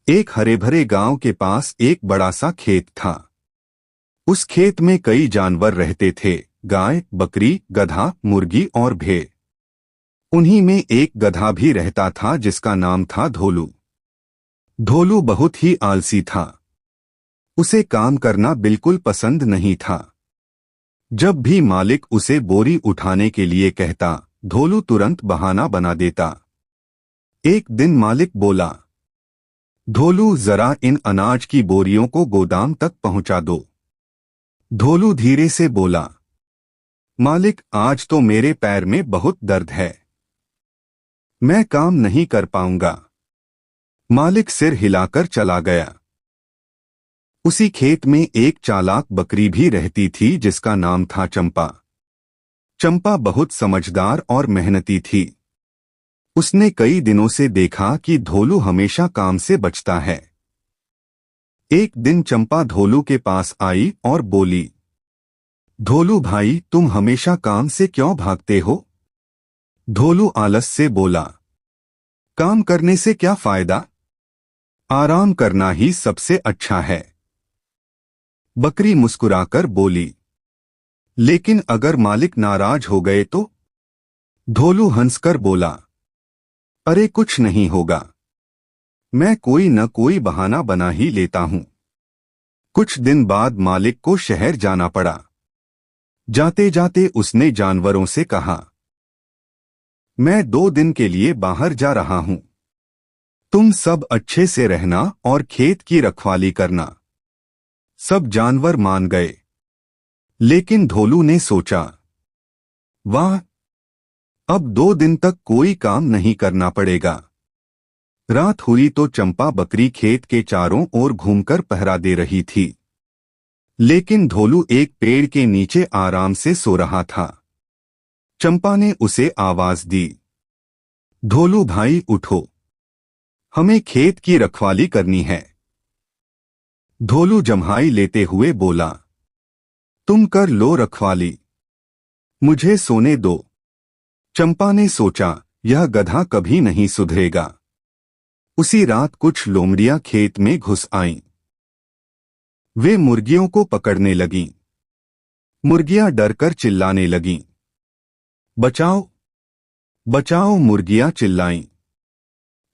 एक हरे भरे गांव के पास एक बड़ा सा खेत था। उस खेत में कई जानवर रहते थे। गाय, बकरी, गधा, मुर्गी और भेड़। उन्हीं में एक गधा भी रहता था जिसका नाम था धोलू। धोलू बहुत ही आलसी था। उसे काम करना बिल्कुल पसंद नहीं था। जब भी मालिक उसे बोरी उठाने के लिए कहता, धोलू तुरंत बहाना बना देता। एक दिन मालिक बोला, धोलू जरा इन अनाज की बोरियों को गोदाम तक पहुंचा दो। धोलू धीरे से बोला, मालिक आज तो मेरे पैर में बहुत दर्द है, मैं काम नहीं कर पाऊंगा। मालिक सिर हिलाकर चला गया। उसी खेत में एक चालाक बकरी भी रहती थी जिसका नाम था चंपा। चंपा बहुत समझदार और मेहनती थी। उसने कई दिनों से देखा कि धोलू हमेशा काम से बचता है। एक दिन चंपा धोलू के पास आई और बोली, धोलू भाई, तुम हमेशा काम से क्यों भागते हो? धोलू आलस से बोला, काम करने से क्या फायदा, आराम करना ही सबसे अच्छा है। बकरी मुस्कुराकर बोली, लेकिन अगर मालिक नाराज हो गए तो? धोलू हंसकर बोला, अरे कुछ नहीं होगा, मैं कोई न कोई बहाना बना ही लेता हूं। कुछ दिन बाद मालिक को शहर जाना पड़ा। जाते जाते उसने जानवरों से कहा, मैं 2 दिन के लिए बाहर जा रहा हूं। तुम सब अच्छे से रहना और खेत की रखवाली करना। सब जानवर मान गए। लेकिन धोलू ने सोचा, वाह, अब 2 दिन तक कोई काम नहीं करना पड़ेगा। रात हुई तो चंपा बकरी खेत के चारों ओर घूमकर पहरा दे रही थी। लेकिन धोलू एक पेड़ के नीचे आराम से सो रहा था। चंपा ने उसे आवाज दी, धोलू भाई उठो, हमें खेत की रखवाली करनी है। धोलू जम्हाई लेते हुए बोला, तुम कर लो रखवाली, मुझे सोने दो। चंपा ने सोचा, यह गधा कभी नहीं सुधरेगा। उसी रात कुछ लोमड़ियां खेत में घुस आईं। वे मुर्गियों को पकड़ने लगीं। मुर्गियां डरकर चिल्लाने लगीं। बचाओ, बचाओ, मुर्गियां चिल्लाईं।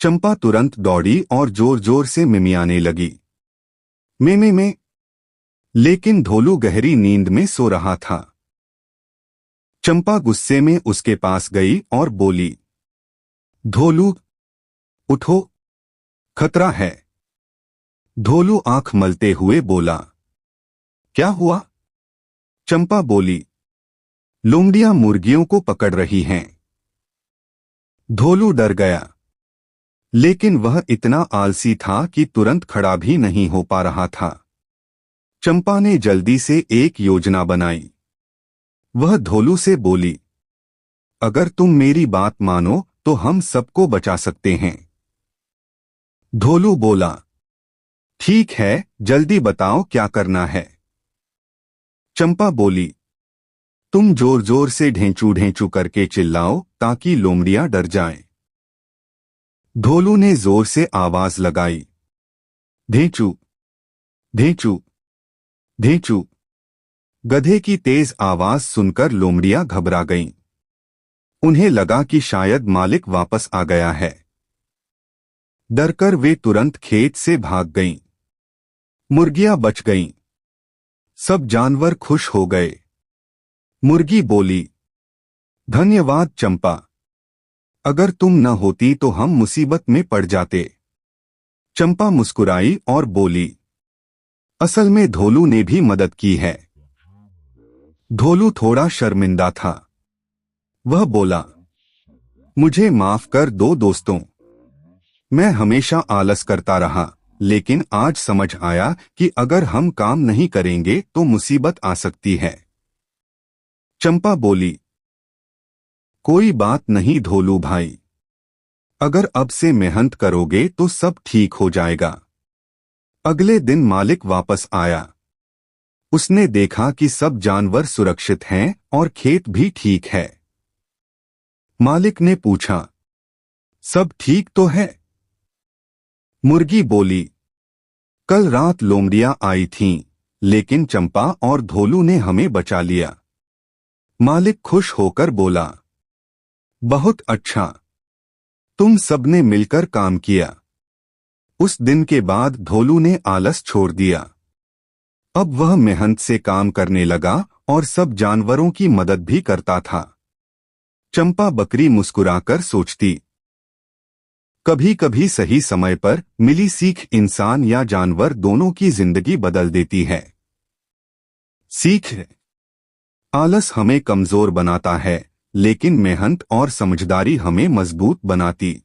चंपा तुरंत दौड़ी और जोर जोर से मिमियाने लगी, में। लेकिन धोलू गहरी नींद में सो रहा था। चंपा गुस्से में उसके पास गई और बोली, धोलू उठो, खतरा है। धोलू आंख मलते हुए बोला, क्या हुआ? चंपा बोली, लोमड़ियां मुर्गियों को पकड़ रही हैं। धोलू डर गया। लेकिन वह इतना आलसी था कि तुरंत खड़ा भी नहीं हो पा रहा था। चंपा ने जल्दी से एक योजना बनाई। वह धोलू से बोली, अगर तुम मेरी बात मानो तो हम सबको बचा सकते हैं। धोलू बोला, ठीक है, जल्दी बताओ क्या करना है। चंपा बोली, तुम जोर जोर से ढेंचू ढेंचू करके चिल्लाओ ताकि लोमड़ियां डर जाएं। धोलू ने जोर से आवाज लगाई, ढेंचू, ढेंचू, ढेंचू। गधे की तेज आवाज सुनकर लोमड़ियां घबरा गईं। उन्हें लगा कि शायद मालिक वापस आ गया है। डरकर वे तुरंत खेत से भाग गईं। मुर्गियां बच गईं। सब जानवर खुश हो गए। मुर्गी बोली, धन्यवाद चंपा, अगर तुम न होती तो हम मुसीबत में पड़ जाते। चंपा मुस्कुराई और बोली, असल में धोलू ने भी मदद की है। धोलू थोड़ा शर्मिंदा था। वह बोला, मुझे माफ कर दो दोस्तों, मैं हमेशा आलस करता रहा, लेकिन आज समझ आया कि अगर हम काम नहीं करेंगे तो मुसीबत आ सकती है। चंपा बोली, कोई बात नहीं धोलू भाई, अगर अब से मेहनत करोगे तो सब ठीक हो जाएगा। अगले दिन मालिक वापस आया। उसने देखा कि सब जानवर सुरक्षित हैं और खेत भी ठीक है। मालिक ने पूछा, सब ठीक तो है? मुर्गी बोली, कल रात लोमड़ियां आई थीं, लेकिन चंपा और धोलू ने हमें बचा लिया। मालिक खुश होकर बोला, बहुत अच्छा, तुम सबने मिलकर काम किया। उस दिन के बाद धोलू ने आलस छोड़ दिया। अब वह मेहनत से काम करने लगा और सब जानवरों की मदद भी करता था। चंपा बकरी मुस्कुराकर सोचती, कभी कभी सही समय पर मिली सीख इंसान या जानवर दोनों की जिंदगी बदल देती है। सीख, आलस हमें कमजोर बनाता है, लेकिन मेहनत और समझदारी हमें मजबूत बनाती।